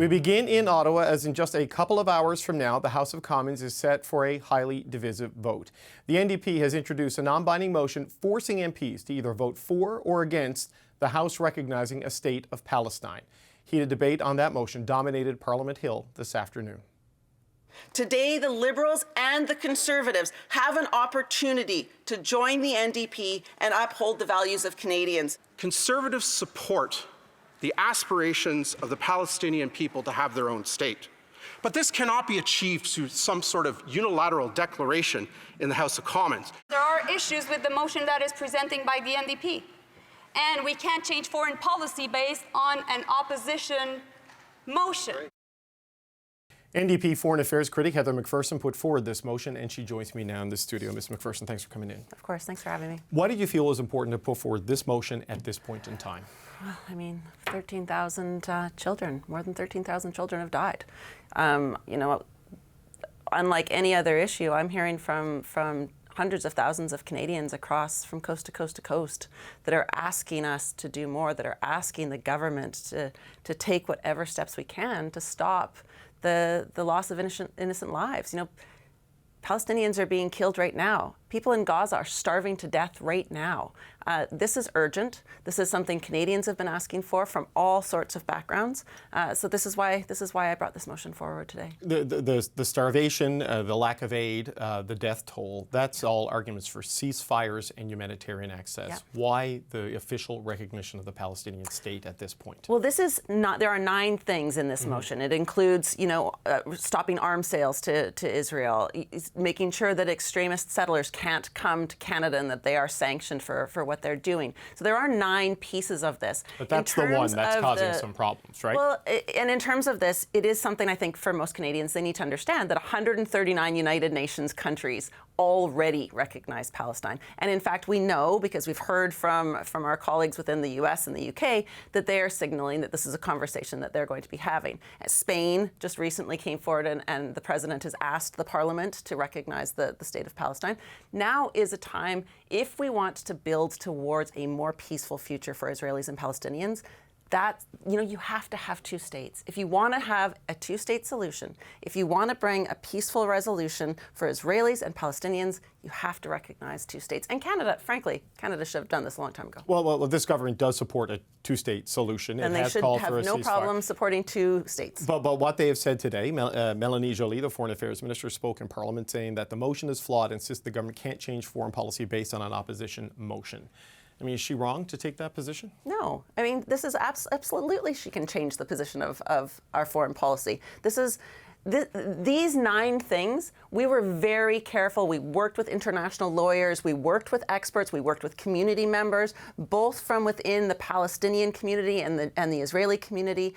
We begin in Ottawa, as in just a couple of hours from now, the House of Commons is set for a highly divisive vote. The NDP has introduced a non-binding motion forcing MPs to either vote for or against the House recognizing a state of Palestine. Heated debate on that motion dominated Parliament Hill this afternoon. Today, the Liberals and the Conservatives have an opportunity to join the NDP and uphold the values of Canadians. Conservatives support the aspirations of the Palestinian people to have their own state. But this cannot be achieved through some sort of unilateral declaration in the House of Commons. There are issues with the motion that is presented by the NDP, and we can't change foreign policy based on an opposition motion. NDP Foreign Affairs critic Heather McPherson put forward this motion, and she joins me now in the studio. Ms. McPherson, thanks for coming in. Of course, thanks for having me. Why did you feel it was important to put forward this motion at this point in time? Well, I mean, 13,000 children, more than 13,000 children have died. You know, unlike any other issue, I'm hearing from hundreds of thousands of Canadians across from coast to coast to coast that are asking us to do more, that are asking the government to take whatever steps we can to stop the loss of innocent lives. You know, Palestinians are being killed right now. People in Gaza are starving to death right now. This is urgent. This is something Canadians have been asking for from all sorts of backgrounds. So this is why I brought this motion forward today. The starvation, the lack of aid, the death toll, that's all arguments for ceasefires and humanitarian access. Yeah. Why the official recognition of the Palestinian state at this point? Well, this is not, there are 9 things in this motion. It includes, you know, stopping arms sales to Israel, making sure that extremist settlers can't come to Canada and that they are sanctioned for what they're doing. So there are 9 pieces of this. But that's the one that's causing some problems, right? Well, and in terms of this, it is something I think for most Canadians, they need to understand that 139 United Nations countries already recognize Palestine. And in fact, we know, because we've heard from our colleagues within the US and the UK, that they are signaling that this is a conversation that they're going to be having. Spain just recently came forward and the president has asked the parliament to recognize the state of Palestine. Now is a time, if we want to build towards a more peaceful future for Israelis and Palestinians, that, you know, you have to have 2 states. If you want to have a 2-state solution, if you want to bring a peaceful resolution for Israelis and Palestinians, you have to recognize 2 states. And Canada, frankly, Canada should have done this a long time ago. Well, this government does support a 2-state solution. And they should have no problem supporting 2 states. But what they have said today, Melanie Joly, the Foreign Affairs Minister, spoke in Parliament saying that the motion is flawed and insists the government can't change foreign policy based on an opposition motion. I mean, is she wrong to take that position? No. I mean, this is absolutely she can change the position of our foreign policy. These 9 things, we were very careful. We worked with international lawyers. We worked with experts. We worked with community members, both from within the Palestinian community and the Israeli community.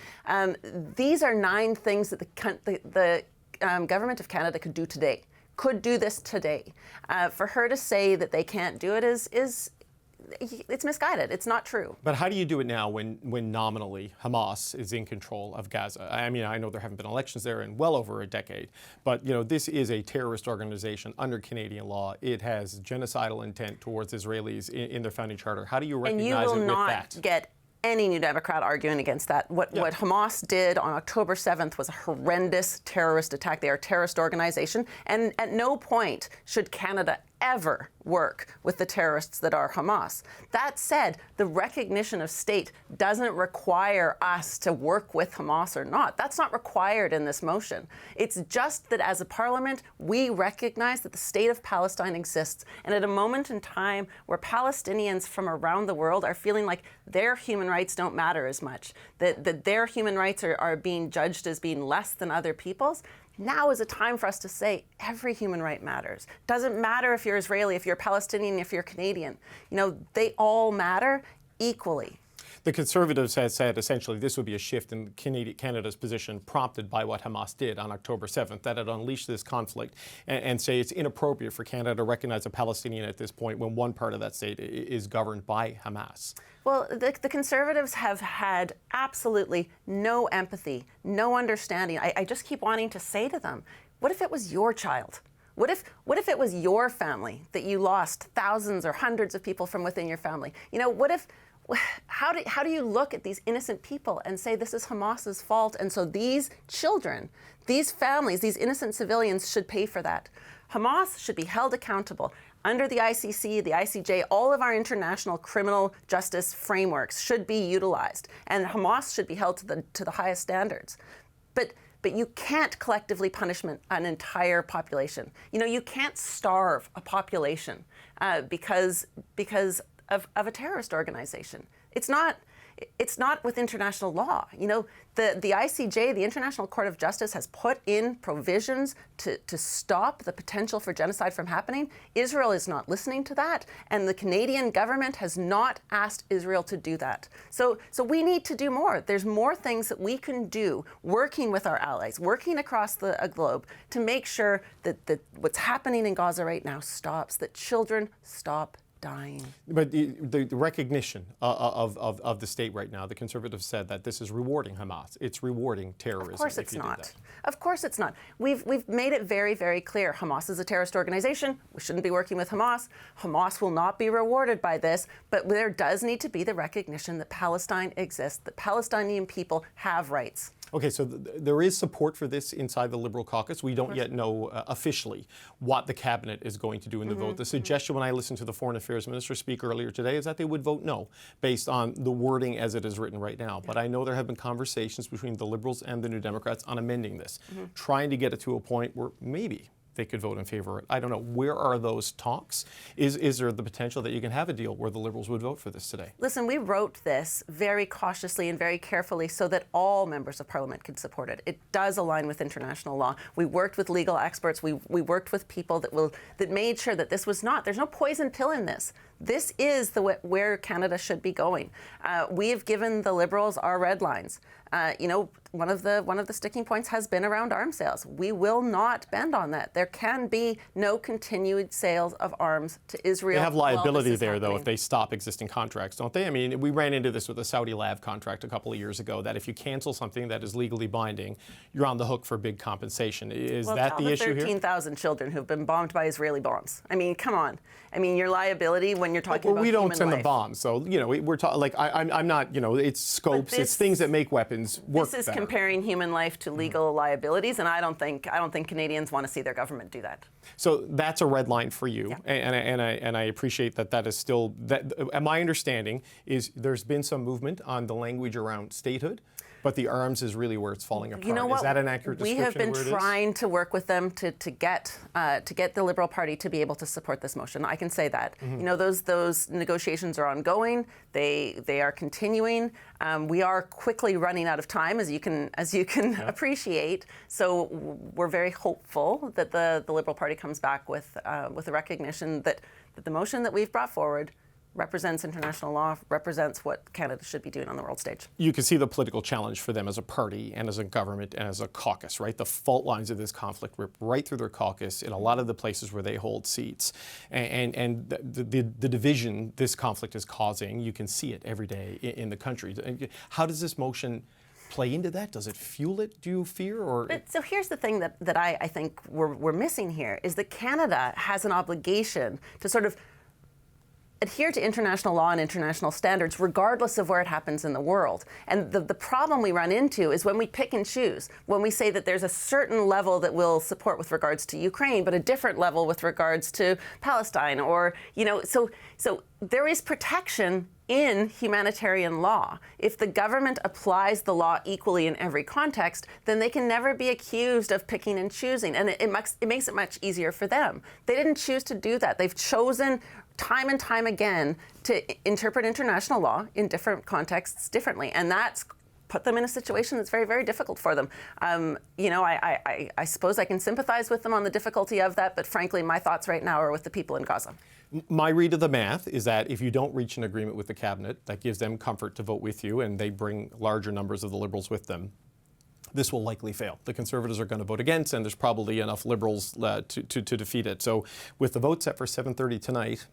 These are 9 things that the government of Canada could do today, could do this today. For her to say that they can't do it it's misguided. It's not true. But how do you do it now when nominally Hamas is in control of Gaza? I mean, I know there haven't been elections there in well over a decade, but, you know, this is a terrorist organization under Canadian law. It has genocidal intent towards Israelis in their founding charter. How do you recognize it with that? And you will not get any New Democrat arguing against that. What Hamas did on October 7th was a horrendous terrorist attack. They are a terrorist organization, and at no point should Canada ever work with the terrorists that are Hamas. That said, the recognition of state doesn't require us to work with Hamas or not. That's not required in this motion. It's just that as a parliament, we recognize that the state of Palestine exists. And at a moment in time where Palestinians from around the world are feeling like their human rights don't matter as much, that their human rights are being judged as being less than other people's, now is a time for us to say every human right matters. Doesn't matter if you're Israeli, if you're Palestinian, if you're Canadian. You know, they all matter equally. The Conservatives have said essentially this would be a shift in Canada's position prompted by what Hamas did on October 7th, that it unleashed this conflict, and say it's inappropriate for Canada to recognize a Palestinian at this point when one part of that state is governed by Hamas. Well, the Conservatives have had absolutely no empathy, no understanding. I just keep wanting to say to them, what if it was your child? What if it was your family that you lost thousands or hundreds of people from within your family? You know, what if how do you look at these innocent people and say this is Hamas's fault, and so these children, these families, these innocent civilians should pay for that? Hamas should be held accountable. Under the ICC, the ICJ, all of our international criminal justice frameworks should be utilized, and Hamas should be held to the highest standards. But you can't collectively punish an entire population. You know, you can't starve a population because of a terrorist organization. It's not with international law. You know, the ICJ, the International Court of Justice, has put in provisions to stop the potential for genocide from happening. Israel is not listening to that, and the Canadian government has not asked Israel to do that. So we need to do more. There's more things that we can do, working with our allies, working across the globe, to make sure that what's happening in Gaza right now stops, that children stop dying. But the recognition of the state right now, the Conservatives said that this is rewarding Hamas. It's rewarding terrorism. Of course it's not. Of course it's not. We've made it very, very clear. Hamas is a terrorist organization. We shouldn't be working with Hamas. Hamas will not be rewarded by this. But there does need to be the recognition that Palestine exists, that Palestinian people have rights. Okay, so there is support for this inside the Liberal caucus. We don't yet know officially what the cabinet is going to do in the vote. The suggestion when I listened to the Foreign Affairs Minister speak earlier today is that they would vote no, based on the wording as it is written right now. But I know there have been conversations between the Liberals and the New Democrats on amending this, trying to get it to a point where maybe they could vote in favor of it. I don't know. Where are those talks? Is there the potential that you can have a deal where the Liberals would vote for this today? Listen, we wrote this very cautiously and very carefully so that all members of Parliament could support it. It does align with international law. We worked with legal experts. We worked with people that made sure that this was not, there's no poison pill in this. This is where Canada should be going. We have given the Liberals our red lines. You know, one of the sticking points has been around arms sales. We will not bend on that. There can be no continued sales of arms to Israel. They have liability there, though, if they stop existing contracts, don't they? I mean, we ran into this with the Saudi Lav contract a couple of years ago, that if you cancel something that is legally binding, you're on the hook for big compensation. Is that the issue here? 13,000 children who've been bombed by Israeli bombs. I mean, come on. I mean, your liability when you're talking about human life. We don't send the bombs, so, you know, we're talking, like, I'm not, you know, it's scopes, it's things that make weapons work better. This is better. comparing human life to legal liabilities, and I don't think Canadians want to see their government do that. So that's a red line for you, yeah. and I appreciate that is still, my understanding is there's been some movement on the language around statehood, but the arms is really where it's falling apart. You know what? Is that an accurate description? We have been of where trying to work with them to get the Liberal Party to be able to support this motion. I can say that. You know, those negotiations are ongoing. They are continuing. We are quickly running out of time, as you can appreciate. So we're very hopeful that the Liberal Party comes back with the recognition that the motion that we've brought forward represents international law, represents what Canada should be doing on the world stage. You can see the political challenge for them as a party and as a government and as a caucus, right? The fault lines of this conflict rip right through their caucus in a lot of the places where they hold seats. And the division this conflict is causing, you can see it every day in the country. How does this motion play into that? Does it fuel it, do you fear? Or so here's the thing that I think we're missing here, is that Canada has an obligation to sort of adhere to international law and international standards regardless of where it happens in the world. And the problem we run into is when we pick and choose, when we say that there's a certain level that we'll support with regards to Ukraine, but a different level with regards to Palestine, or, you know, so there is protection in humanitarian law. If the government applies the law equally in every context, then they can never be accused of picking and choosing, and it makes it much easier for them. They didn't choose to do that. They've chosen time and time again to interpret international law in different contexts differently, and that's put them in a situation that's very, very difficult for them. You know, I suppose I can sympathize with them on the difficulty of that, but frankly, my thoughts right now are with the people in Gaza. My read of the math is that if you don't reach an agreement with the cabinet, that gives them comfort to vote with you, and they bring larger numbers of the Liberals with them. This will likely fail. The Conservatives are going to vote against, and there's probably enough Liberals to defeat it. So with the vote set for 7:30 tonight,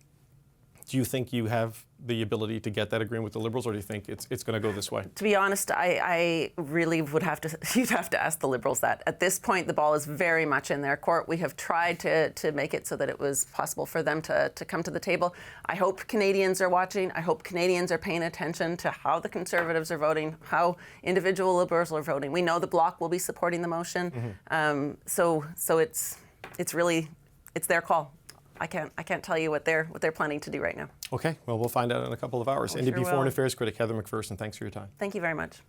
Do you think you have the ability to get that agreement with the Liberals, or do you think it's going to go this way? To be honest, I really would have to, you'd have to ask the Liberals that. At this point, the ball is very much in their court. We have tried to make it so that it was possible for them to come to the table. I hope Canadians are watching. I hope Canadians are paying attention to how the Conservatives are voting, how individual Liberals are voting. We know the Bloc will be supporting the motion. So it's really, it's their call. I can't tell you what they're planning to do right now. Okay, well, we'll find out in a couple of hours. NDP Foreign Affairs critic Heather McPherson, thanks for your time. Thank you very much.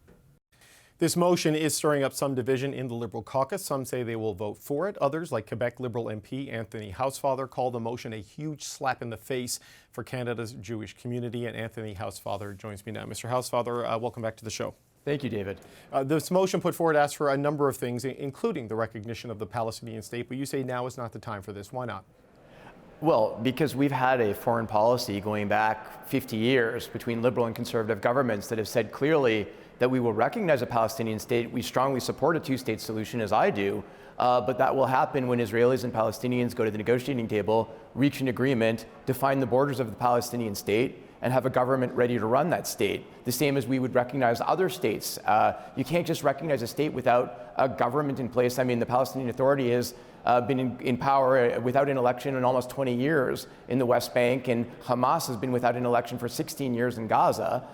This motion is stirring up some division in the Liberal caucus. Some say they will vote for it. Others, like Quebec Liberal MP Anthony Housefather, call the motion a huge slap in the face for Canada's Jewish community. And Anthony Housefather joins me now. Mr. Housefather, welcome back to the show. Thank you, David. This motion put forward asks for a number of things, including the recognition of the Palestinian state. But you say now is not the time for this. Why not? Well, because we've had a foreign policy going back 50 years between Liberal and Conservative governments that have said clearly that we will recognize a Palestinian state. We strongly support a two-state solution, as I do, but that will happen when Israelis and Palestinians go to the negotiating table, reach an agreement, define the borders of the Palestinian state, and have a government ready to run that state, the same as we would recognize other states. You can't just recognize a state without a government in place. I mean, the Palestinian Authority has been in power without an election in almost 20 years in the West Bank, and Hamas has been without an election for 16 years in Gaza.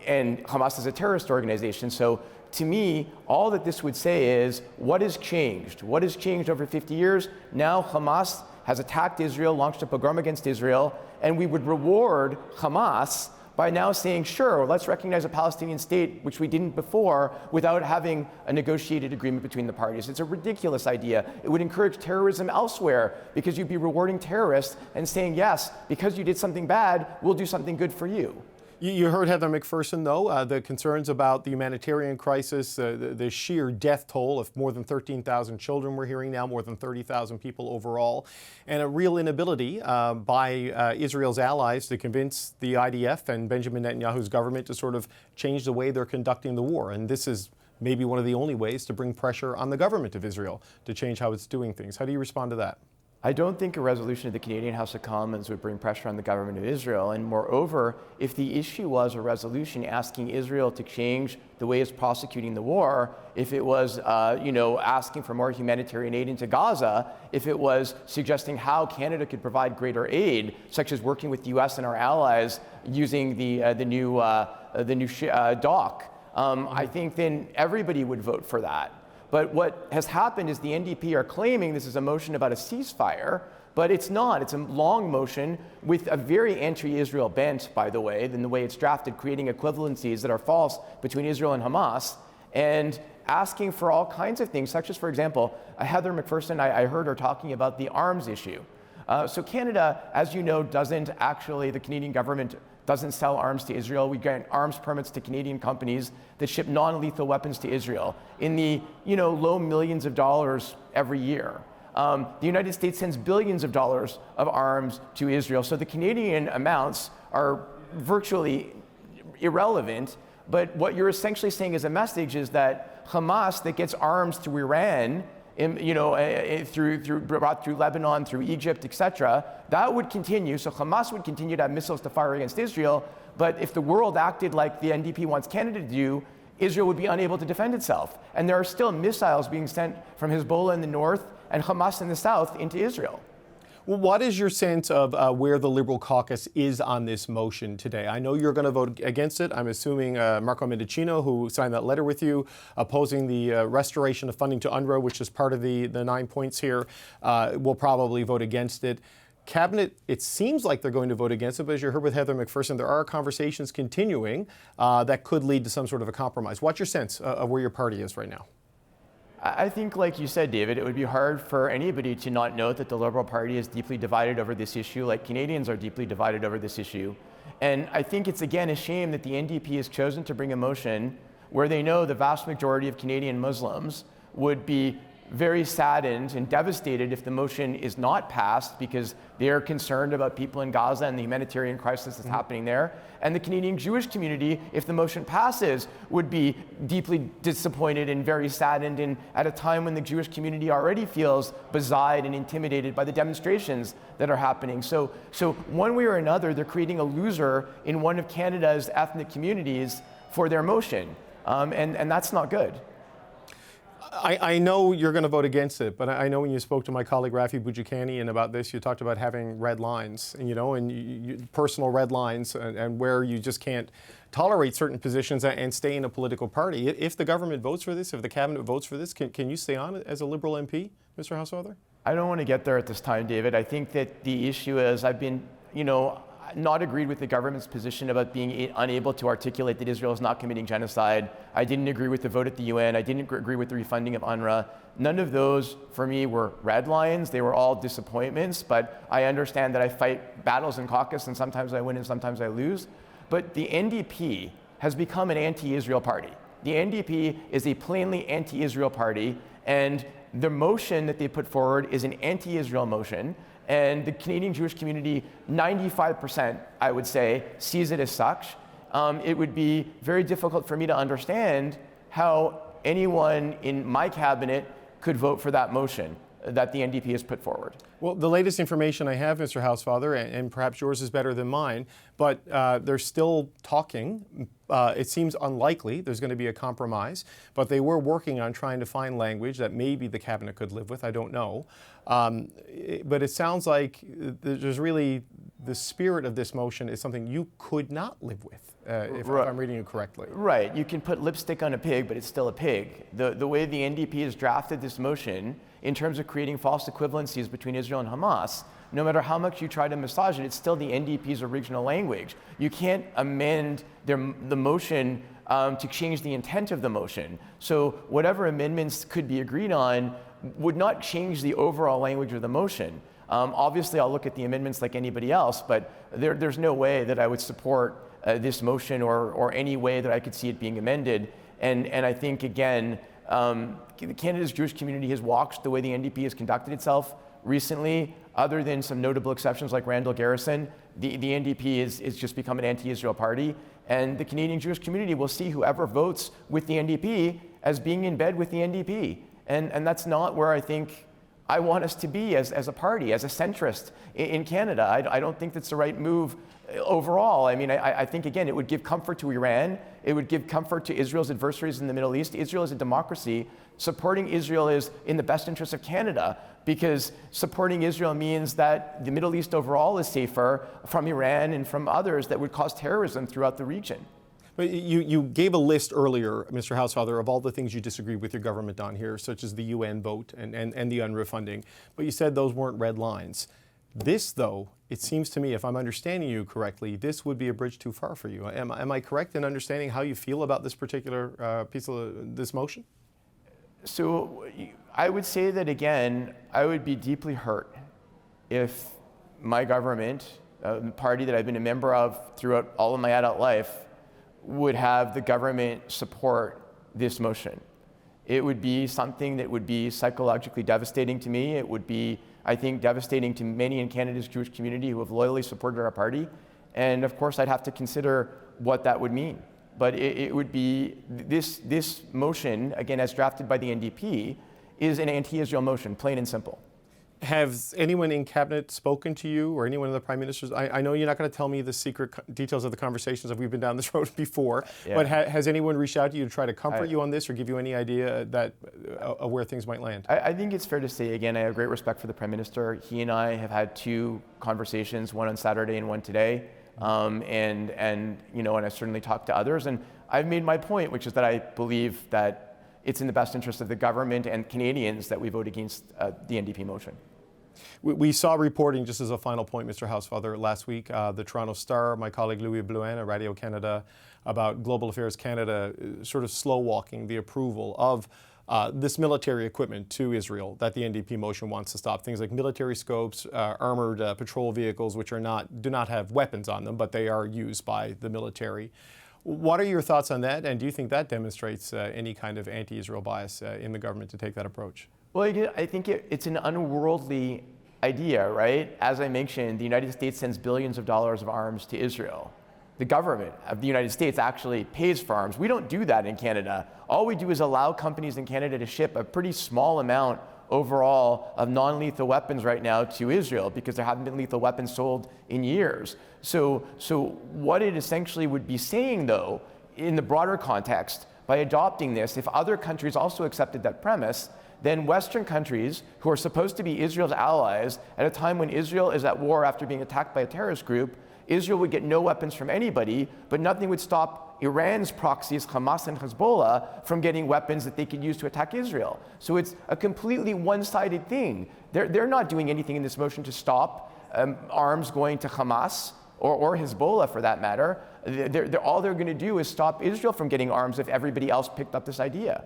And Hamas is a terrorist organization. So to me, all that this would say is, what has changed? What has changed over 50 years? Now Hamas has attacked Israel, launched a pogrom against Israel, and we would reward Hamas by now saying, sure, let's recognize a Palestinian state, which we didn't before, without having a negotiated agreement between the parties. It's a ridiculous idea. It would encourage terrorism elsewhere, because you'd be rewarding terrorists and saying, yes, because you did something bad, we'll do something good for you. You heard Heather McPherson, though, the concerns about the humanitarian crisis, the sheer death toll of more than 13,000 children we're hearing now, more than 30,000 people overall, and a real inability by Israel's allies to convince the IDF and Benjamin Netanyahu's government to sort of change the way they're conducting the war. And this is maybe one of the only ways to bring pressure on the government of Israel to change how it's doing things. How do you respond to that? I don't think a resolution of the Canadian House of Commons would bring pressure on the government of Israel. And moreover, if the issue was a resolution asking Israel to change the way it's prosecuting the war, if it was, asking for more humanitarian aid into Gaza, if it was suggesting how Canada could provide greater aid, such as working with the U.S. and our allies using the new dock, I think then everybody would vote for that. But what has happened is the NDP are claiming this is a motion about a ceasefire, but it's not. It's a long motion with a very anti-Israel bent, by the way, than the way it's drafted, creating equivalencies that are false between Israel and Hamas, and asking for all kinds of things, such as, for example, Heather McPherson, I heard her talking about the arms issue. So Canada, as you know, the Canadian government doesn't sell arms to Israel. We grant arms permits to Canadian companies that ship non-lethal weapons to Israel in the low millions of dollars every year. The United States sends billions of dollars of arms to Israel. So the Canadian amounts are virtually irrelevant. But what you're essentially saying as a message is that Hamas that gets arms through Iran, brought through Lebanon, through Egypt, etc., that would continue. So Hamas would continue to have missiles to fire against Israel. But if the world acted like the NDP wants Canada to do, Israel would be unable to defend itself. And there are still missiles being sent from Hezbollah in the north and Hamas in the south into Israel. Well, what is your sense of where the Liberal caucus is on this motion today? I know you're going to vote against it. I'm assuming Marco Mendicino, who signed that letter with you, opposing the restoration of funding to UNRWA, which is part of the 9 points here, will probably vote against it. Cabinet, it seems like they're going to vote against it, but as you heard with Heather McPherson, there are conversations continuing that could lead to some sort of a compromise. What's your sense of where your party is right now? I think, like you said, David, it would be hard for anybody to not note that the Liberal Party is deeply divided over this issue, like Canadians are deeply divided over this issue. And I think it's, again, a shame that the NDP has chosen to bring a motion where they know the vast majority of Canadian Muslims would be very saddened and devastated if the motion is not passed because they're concerned about people in Gaza and the humanitarian crisis that's happening there. And the Canadian Jewish community, if the motion passes, would be deeply disappointed and very saddened, and at a time when the Jewish community already feels beside and intimidated by the demonstrations that are happening. So one way or another, they're creating a loser in one of Canada's ethnic communities for their motion. And that's not good. I know you're going to vote against it, but I know when you spoke to my colleague Rafi Boudjikanian about this, you talked about having red lines, and personal red lines, and where you just can't tolerate certain positions and stay in a political party. If the government votes for this, if the cabinet votes for this, can you stay on as a Liberal MP, Mr. Housefather? I don't want to get there at this time, David. I think that the issue is I've been, not agreed with the government's position about being unable to articulate that Israel is not committing genocide. I didn't agree with the vote at the UN. I didn't agree with the refunding of UNRWA. None of those, for me, were red lines. They were all disappointments, but I understand that I fight battles in caucus, and sometimes I win and sometimes I lose. But the NDP has become an anti-Israel party. The NDP is a plainly anti-Israel party, and the motion that they put forward is an anti-Israel motion. And the Canadian Jewish community, 95%, I would say, sees it as such. It would be very difficult for me to understand how anyone in my cabinet could vote for that motion that the NDP has put forward. Well, the latest information I have, Mr. Housefather, and perhaps yours is better than mine, but they're still talking. It seems unlikely there's going to be a compromise, but they were working on trying to find language that maybe the cabinet could live with. I don't know. But it sounds like there's really the spirit of this motion is something you could not live with, if I'm reading it correctly. Right. You can put lipstick on a pig, but it's still a pig. The way the NDP has drafted this motion in terms of creating false equivalencies between Israel and Hamas, no matter how much you try to massage it, it's still the NDP's original language. You can't amend the motion to change the intent of the motion. So whatever amendments could be agreed on would not change the overall language of the motion. Obviously, I'll look at the amendments like anybody else, but there's no way that I would support this motion or any way that I could see it being amended. And I think, again, Canada's Jewish community has watched the way the NDP has conducted itself recently. Other than some notable exceptions like Randall Garrison, the NDP is just become an anti-Israel party. And the Canadian Jewish community will see whoever votes with the NDP as being in bed with the NDP. And that's not where I think I want us to be as a party, as a centrist in Canada. I don't think that's the right move overall. I mean, I think, again, it would give comfort to Iran. It would give comfort to Israel's adversaries in the Middle East. Israel is a democracy. Supporting Israel is in the best interest of Canada, because supporting Israel means that the Middle East overall is safer from Iran and from others that would cause terrorism throughout the region. But you gave a list earlier, Mr. Housefather, of all the things you disagree with your government on here, such as the UN vote and the UNRWA funding. But you said those weren't red lines. This, though, it seems to me, if I'm understanding you correctly, this would be a bridge too far for you. Am I correct in understanding how you feel about this particular piece of this motion? So I would say that, again, I would be deeply hurt if my government, the party that I've been a member of throughout all of my adult life, would have the government support this motion. It would be something that would be psychologically devastating to me. It would be, I think, devastating to many in Canada's Jewish community who have loyally supported our party. And of course, I'd have to consider what that would mean. But it would be, this motion, again, as drafted by the NDP, is an anti-Israel motion, plain and simple. Has anyone in cabinet spoken to you, or anyone of the prime ministers? I know you're not going to tell me the secret details of the conversations, if we've been down this road before, but has anyone reached out to you to try to comfort you on this, or give you any idea that of where things might land? I think it's fair to say, again, I have great respect for the prime minister. He and I have had 2 conversations, one on Saturday and one today. And I certainly talked to others, and I've made my point, which is that I believe that it's in the best interest of the government and Canadians that we vote against the NDP motion. We saw reporting, just as a final point, Mr. Housefather, last week, the Toronto Star, my colleague Louis Blouin at Radio Canada, about Global Affairs Canada sort of slow-walking the approval of this military equipment to Israel that the NDP motion wants to stop. Things like military scopes, armored patrol vehicles, which do not have weapons on them, but they are used by the military. What are your thoughts on that, and do you think that demonstrates any kind of anti-Israel bias in the government to take that approach? Well, I think it's an unworldly idea, right? As I mentioned, the United States sends billions of dollars of arms to Israel. The government of the United States actually pays for arms. We don't do that in Canada. All we do is allow companies in Canada to ship a pretty small amount overall of non-lethal weapons right now to Israel because there haven't been lethal weapons sold in years. So what it essentially would be saying, though, in the broader context, by adopting this, if other countries also accepted that premise, then Western countries who are supposed to be Israel's allies at a time when Israel is at war after being attacked by a terrorist group, Israel would get no weapons from anybody, but nothing would stop Iran's proxies, Hamas and Hezbollah, from getting weapons that they could use to attack Israel. So it's a completely one-sided thing. They're not doing anything in this motion to stop arms going to Hamas or Hezbollah, for that matter. All they're going to do is stop Israel from getting arms if everybody else picked up this idea.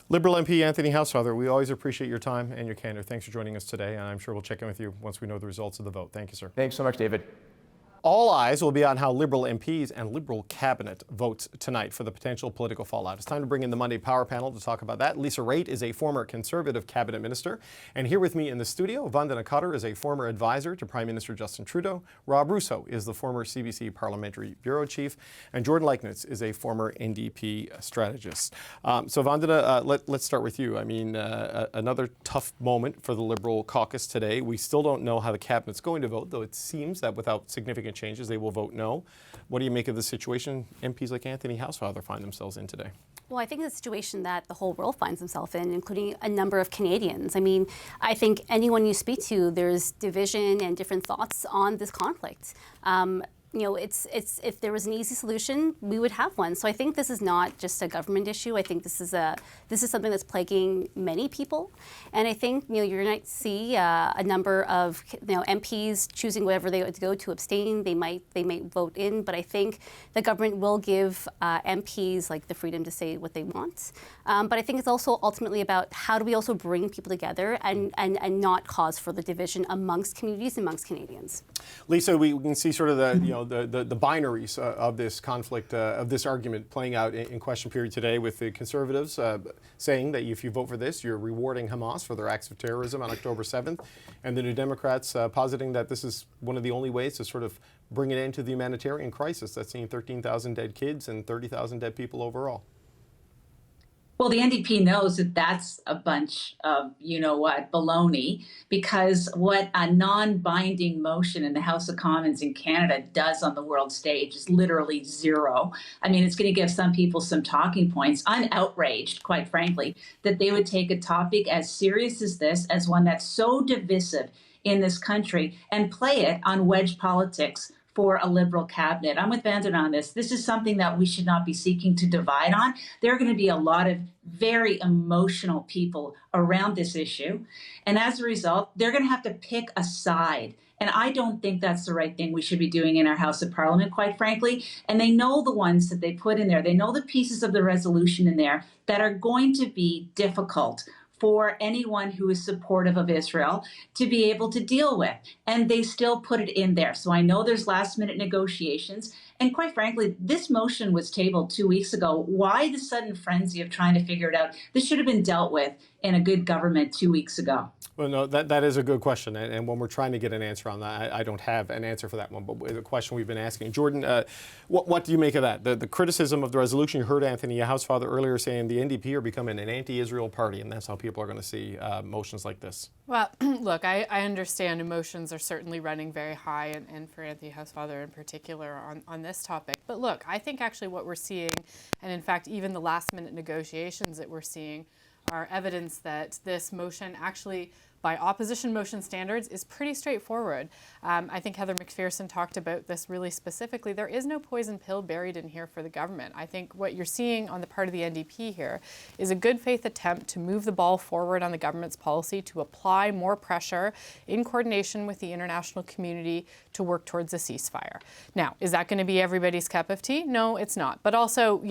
Liberal MP Anthony Housefather, we always appreciate your time and your candor. Thanks for joining us today, and I'm sure we'll check in with you once we know the results of the vote. Thank you, sir. Thanks so much, David. All eyes will be on how Liberal MPs and Liberal cabinet votes tonight for the potential political fallout. It's time to bring in the Monday Power Panel to talk about that. Lisa Raitt is a former Conservative cabinet minister. And here with me in the studio, Vandana Cutter is a former advisor to Prime Minister Justin Trudeau. Rob Russo is the former CBC Parliamentary Bureau Chief. And Jordan Leichnitz is a former NDP strategist. So Vandana, let's start with you. I mean, another tough moment for the Liberal caucus today. We still don't know how the cabinet's going to vote, though it seems that without significant changes, they will vote no. What do you make of the situation MPs like Anthony Housefather find themselves in today? Well, I think it's a situation that the whole world finds themselves in, including a number of Canadians. I mean, I think anyone you speak to, there's division and different thoughts on this conflict. You know, it's if there was an easy solution, we would have one. So I think this is not just a government issue. I think this is something that's plaguing many people, and I think you're going to see a number of MPs choosing whatever they would go to abstain. They might vote in, but I think the government will give MPs the freedom to say what they want. But I think it's also ultimately about how do we also bring people together and not cause further division amongst communities, amongst Canadians. Lisa, we can see sort of the binaries of this conflict, of this argument playing out in question period today, with the Conservatives saying that if you vote for this, you're rewarding Hamas for their acts of terrorism on October 7th, and the New Democrats positing that this is one of the only ways to sort of bring an end to the humanitarian crisis that's seen 13,000 dead kids and 30,000 dead people overall. Well, the NDP knows that that's a bunch of, baloney, because what a non-binding motion in the House of Commons in Canada does on the world stage is literally zero. I mean, it's going to give some people some talking points. I'm outraged, quite frankly, that they would take a topic as serious as this, as one that's so divisive in this country, and play it on wedge politics for a Liberal cabinet. I'm with Vandana on this. This is something that we should not be seeking to divide on. There are going to be a lot of very emotional people around this issue. And as a result, they're going to have to pick a side. And I don't think that's the right thing we should be doing in our House of Parliament, quite frankly. And they know the ones that they put in there. They know the pieces of the resolution in there that are going to be difficult for anyone who is supportive of Israel to be able to deal with. And they still put it in there. So I know there's last-minute negotiations. And quite frankly, this motion was tabled 2 weeks ago. Why the sudden frenzy of trying to figure it out? This should have been dealt with in a good government 2 weeks ago. Well, no, that is a good question. And when we're trying to get an answer on that, I don't have an answer for that one, but the question we've been asking. Jordan, what do you make of that? The criticism of the resolution, you heard Anthony Housefather earlier saying the NDP are becoming an anti-Israel party, and that's how people are going to see motions like this. Well, look, I understand emotions are certainly running very high, and for Anthony Housefather in particular on this topic. But look, I think actually what we're seeing, and in fact even the last-minute negotiations that we're seeing, are evidence that this motion actually, by opposition motion standards, is pretty straightforward. I think Heather McPherson talked about this really specifically. There is no poison pill buried in here for the government. I think what you're seeing on the part of the NDP here is a good faith attempt to move the ball forward on the government's policy, to apply more pressure in coordination with the international community to work towards a ceasefire. Now, is that going to be everybody's cup of tea? No, it's not. But also,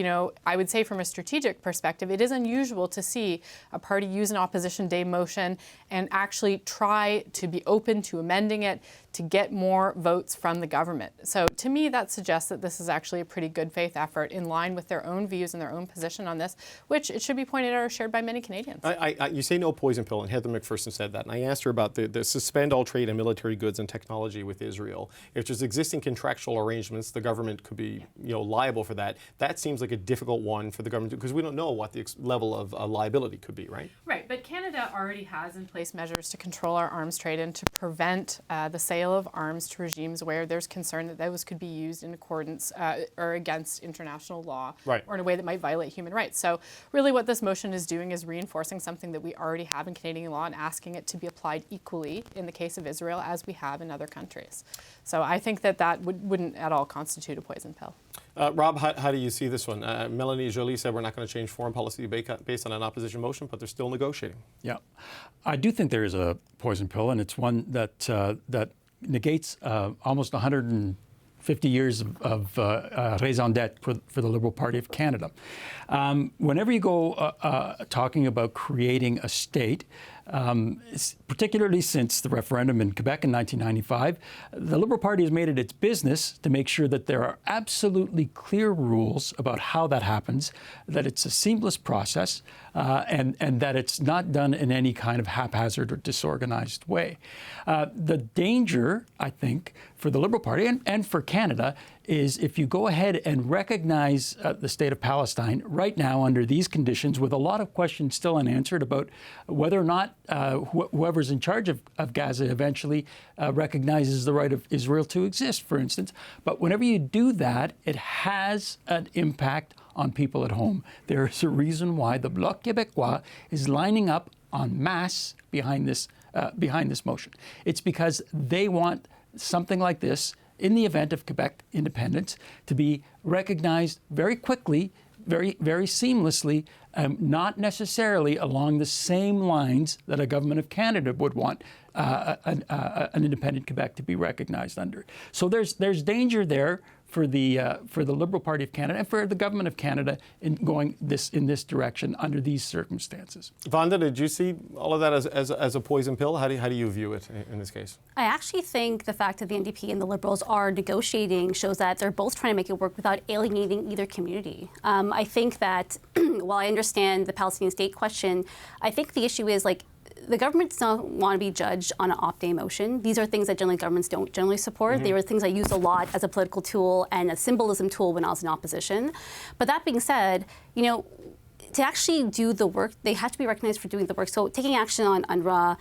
I would say from a strategic perspective, it is unusual to see a party use an opposition day motion and actually try to be open to amending it to get more votes from the government. So to me, that suggests that this is actually a pretty good faith effort in line with their own views and their own position on this, which it should be pointed out are shared by many Canadians. You say no poison pill, and Heather McPherson said that. And I asked her about the suspend all trade in military goods and technology with Israel. If there's existing contractual arrangements, the government could be liable for that. That seems like a difficult one for the government because we don't know what the level of liability could be, right? Right, but Canada already has in place measures to control our arms trade and to prevent the sale of arms to regimes where there's concern that those could be used in accordance or against international law, right, or in a way that might violate human rights. So really what this motion is doing is reinforcing something that we already have in Canadian law and asking it to be applied equally in the case of Israel as we have in other countries. So I think that wouldn't at all constitute a poison pill. Rob, how do you see this one? Melanie Joly said we're not going to change foreign policy based on an opposition motion, but they're still negotiating. Yeah, I do think there is a poison pill, and it's one that negates almost 150 years of raison d'etre for the Liberal Party of Canada. Whenever you go talking about creating a state, particularly since the referendum in Quebec in 1995, the Liberal Party has made it its business to make sure that there are absolutely clear rules about how that happens, that it's a seamless process, and that it's not done in any kind of haphazard or disorganized way. The danger, I think, for the Liberal Party and for Canada is if you go ahead and recognize the state of Palestine right now under these conditions, with a lot of questions still unanswered about whether or not whoever's in charge of Gaza eventually recognizes the right of Israel to exist, for instance. But whenever you do that, it has an impact on people at home. There is a reason why the Bloc Québécois is lining up en masse behind this motion. It's because they want something like this, in the event of Quebec independence, to be recognized very quickly, very, very seamlessly, not necessarily along the same lines that a government of Canada would want an independent Quebec to be recognized under. So there's danger there for the Liberal Party of Canada and for the government of Canada in going in this direction under these circumstances. Vanda, did you see all of that as a poison pill? How do you view it in this case? I actually think the fact that the NDP and the Liberals are negotiating shows that they're both trying to make it work without alienating either community. I think that while I understand the Palestinian state question, I think the issue is the government does not want to be judged on an opt-in motion. These are things that generally governments don't generally support. They were things I used a lot as a political tool and a symbolism tool when I was in opposition. But that being said, to actually do the work, they have to be recognized for doing the work. So taking action on UNRWA,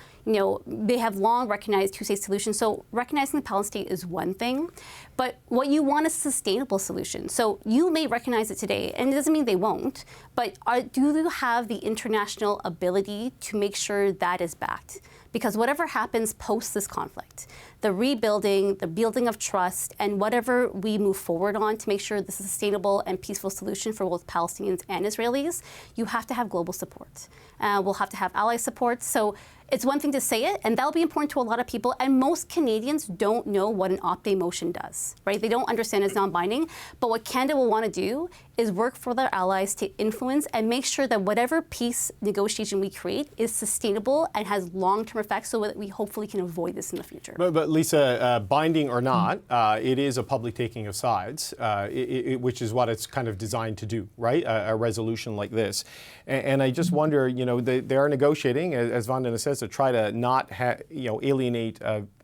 they have long recognized two-state solutions. So recognizing the Palestine state is one thing, but what you want is a sustainable solution. So you may recognize it today, and it doesn't mean they won't, but do you have the international ability to make sure that is backed? Because whatever happens post this conflict, the rebuilding, the building of trust, and whatever we move forward on to make sure this is a sustainable and peaceful solution for both Palestinians and Israelis, you have to have global support. We'll have to have ally support. So it's one thing to say it, and that'll be important to a lot of people. And most Canadians don't know what an opt-in motion does, right? They don't understand it's non-binding. But what Canada will want to do is work for their allies to influence and make sure that whatever peace negotiation we create is sustainable and has long-term effects so that we hopefully can avoid this in the future. But Lisa, binding or not, it is a public taking of sides, which is what it's kind of designed to do, right? A resolution like this. And I just wonder, they are negotiating, as Vanda says, to try to not alienate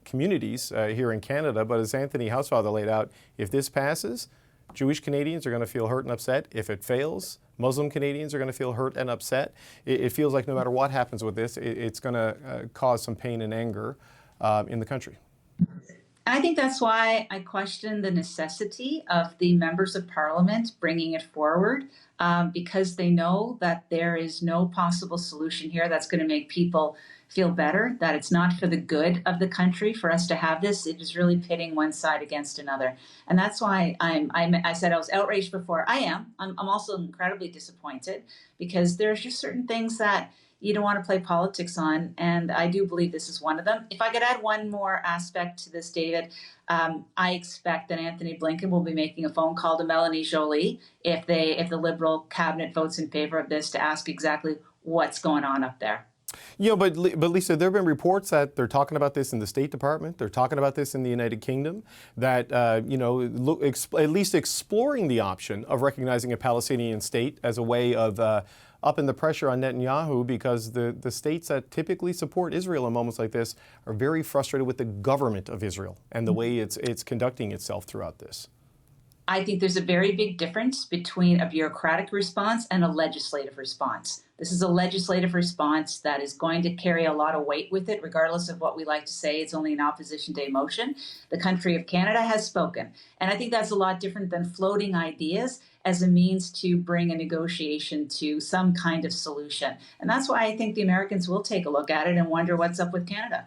communities here in Canada. But as Anthony Housefather laid out, if this passes, Jewish Canadians are going to feel hurt and upset. If it fails, Muslim Canadians are going to feel hurt and upset. It feels like no matter what happens with this, it's going to cause some pain and anger in the country. I think that's why I question the necessity of the members of Parliament bringing it forward, because they know that there is no possible solution here that's going to make people feel better, that it's not for the good of the country for us to have this. It is really pitting one side against another. And that's why I said I was outraged before. I'm also incredibly disappointed because there's just certain things that you don't want to play politics on. And I do believe this is one of them. If I could add one more aspect to this, David, I expect that Anthony Blinken will be making a phone call to Melanie Joly if the Liberal cabinet votes in favor of this to ask exactly what's going on up there. You know, but Lisa, there have been reports that they're talking about this in the State Department. They're talking about this in the United Kingdom, that, at least exploring the option of recognizing a Palestinian state as a way of upping the pressure on Netanyahu, because the states that typically support Israel in moments like this are very frustrated with the government of Israel and the way it's conducting itself throughout this. I think there's a very big difference between a bureaucratic response and a legislative response. This is a legislative response that is going to carry a lot of weight with it, regardless of what we like to say. It's only an opposition day motion. The country of Canada has spoken. And I think that's a lot different than floating ideas as a means to bring a negotiation to some kind of solution. And that's why I think the Americans will take a look at it and wonder what's up with Canada.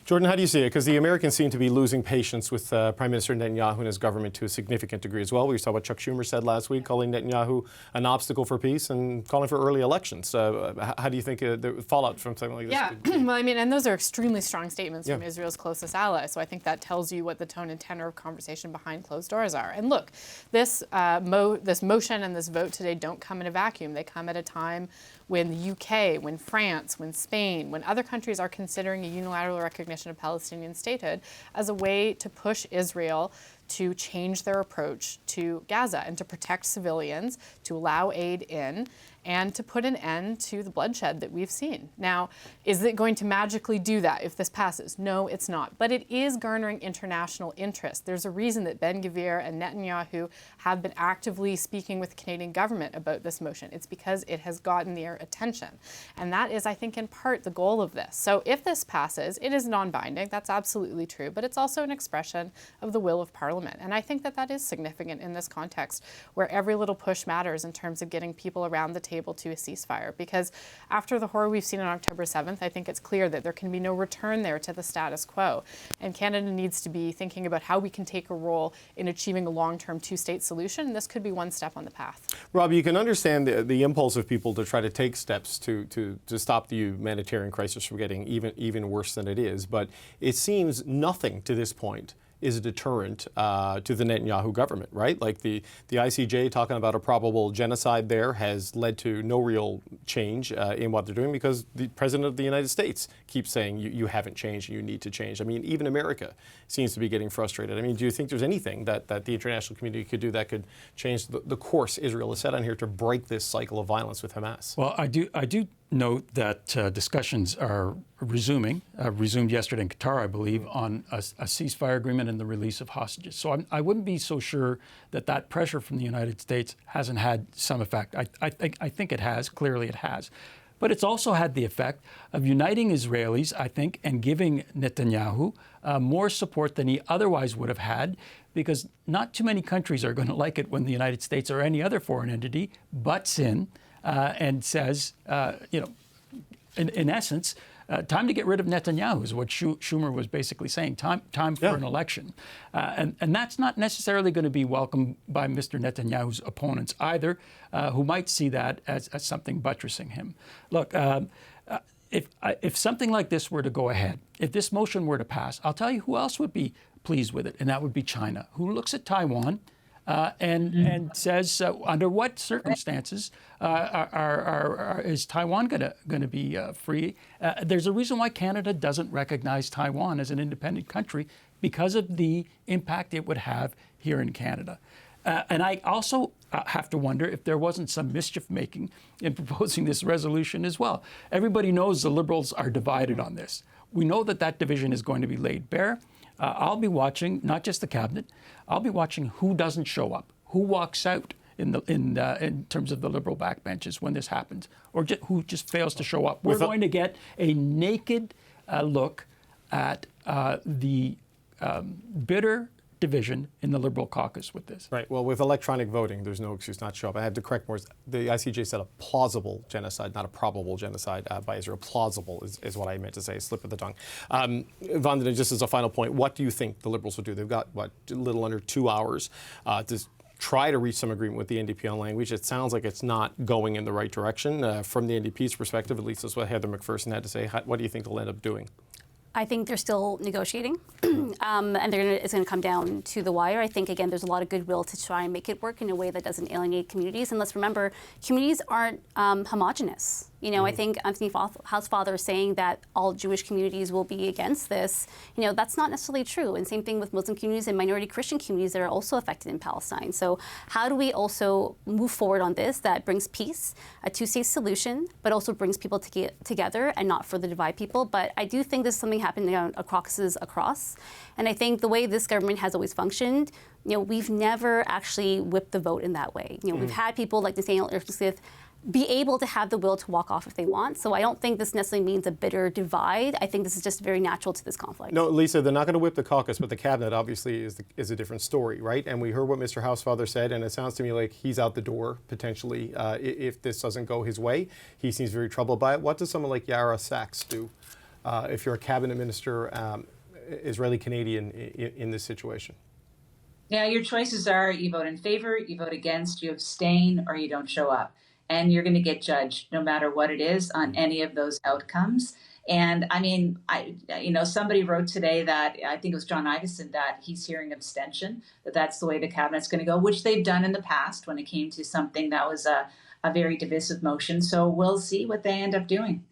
Jordan, how do you see it? Because the Americans seem to be losing patience with Prime Minister Netanyahu and his government to a significant degree as well. We saw what Chuck Schumer said last week, calling Netanyahu an obstacle for peace and calling for early elections. How do you think the fallout from something like this? Yeah, well, I mean, and those are extremely strong statements from Israel's closest ally. So I think that tells you what the tone and tenor of conversation behind closed doors are. And look, this motion and this vote today don't come in a vacuum. They come at a time when the UK, when France, when Spain, when other countries are considering a unilateral recognition of Palestinian statehood as a way to push Israel to change their approach to Gaza and to protect civilians, to allow aid in, and to put an end to the bloodshed that we've seen. Now, is it going to magically do that if this passes? No, it's not. But it is garnering international interest. There's a reason that Ben-Gvir and Netanyahu have been actively speaking with the Canadian government about this motion. It's because it has gotten their attention. And that is, I think, in part the goal of this. So if this passes, it is non-binding. That's absolutely true. But it's also an expression of the will of Parliament. And I think that that is significant in this context, where every little push matters in terms of getting people around the table to a ceasefire. Because after the horror we've seen on October 7th, I think it's clear that there can be no return there to the status quo. And Canada needs to be thinking about how we can take a role in achieving a long-term two-state solution. And this could be one step on the path. Rob, you can understand the impulse of people to try to take steps to stop the humanitarian crisis from getting even worse than it is. But it seems nothing to this point is a deterrent to the Netanyahu government, right? Like the ICJ talking about a probable genocide there has led to no real change in what they're doing, because the President of the United States keeps saying you haven't changed, you need to change. I mean, even America seems to be getting frustrated. I mean, do you think there's anything that the international community could do that could change the course Israel has set on here to break this cycle of violence with Hamas? Well, I do note that discussions are resumed yesterday in Qatar, I believe, on a ceasefire agreement and the release of hostages. So I wouldn't be so sure that pressure from the United States hasn't had some effect. I think it has. Clearly it has. But it's also had the effect of uniting Israelis, I think, and giving Netanyahu more support than he otherwise would have had, because not too many countries are going to like it when the United States or any other foreign entity butts in and says, in essence, time to get rid of Netanyahu is what Schumer was basically saying. Time for an election. And that's not necessarily going to be welcomed by Mr. Netanyahu's opponents either, who might see that as something buttressing him. Look, if something like this were to go ahead, if this motion were to pass, I'll tell you who else would be pleased with it, and that would be China, who looks at Taiwan and says, under what circumstances is Taiwan going to be free? There's a reason why Canada doesn't recognize Taiwan as an independent country, because of the impact it would have here in Canada. And I also have to wonder if there wasn't some mischief making in proposing this resolution as well. Everybody knows the Liberals are divided on this. We know that division is going to be laid bare. I'll be watching not just the cabinet. I'll be watching who doesn't show up, who walks out in terms of the Liberal backbenches when this happens, or who just fails to show up. We're going to get a naked look at the bitter division in the Liberal caucus with this. Right. Well, with electronic voting, there's no excuse not to show up. I have to correct more. The ICJ said a plausible genocide, not a probable genocide by Israel. Plausible is what I meant to say, slip of the tongue. Vandana, just as a final point, what do you think the Liberals will do? They've got, a little under 2 hours to try to reach some agreement with the NDP on language. It sounds like it's not going in the right direction. From the NDP's perspective, at least that's what Heather McPherson had to say. What do you think they'll end up doing? I think they're still negotiating, and it's going to come down to the wire. I think, again, there's a lot of goodwill to try and make it work in a way that doesn't alienate communities. And let's remember, communities aren't homogenous. You know, I think Anthony Housefather saying that all Jewish communities will be against this, you know, that's not necessarily true. And same thing with Muslim communities and minority Christian communities that are also affected in Palestine. So how do we also move forward on this that brings peace, a two-state solution, but also brings people together and not further divide people? But I do think this is something happening across. And I think the way this government has always functioned, you know, we've never actually whipped the vote in that way. You know, we've had people like Nathaniel Erskine be able to have the will to walk off if they want. So I don't think this necessarily means a bitter divide. I think this is just very natural to this conflict. No, Lisa, they're not going to whip the caucus, but the cabinet obviously is a different story, right? And we heard what Mr. Housefather said, and it sounds to me like he's out the door, potentially, if this doesn't go his way. He seems very troubled by it. What does someone like Yara Sachs do if you're a cabinet minister, Israeli-Canadian, in this situation? Yeah, your choices are you vote in favor, you vote against, you abstain, or you don't show up. And you're going to get judged no matter what it is on any of those outcomes. And I mean, somebody wrote today that, I think it was John Iveson, that he's hearing abstention, that's the way the cabinet's going to go, which they've done in the past when it came to something that was a very divisive motion. So we'll see what they end up doing.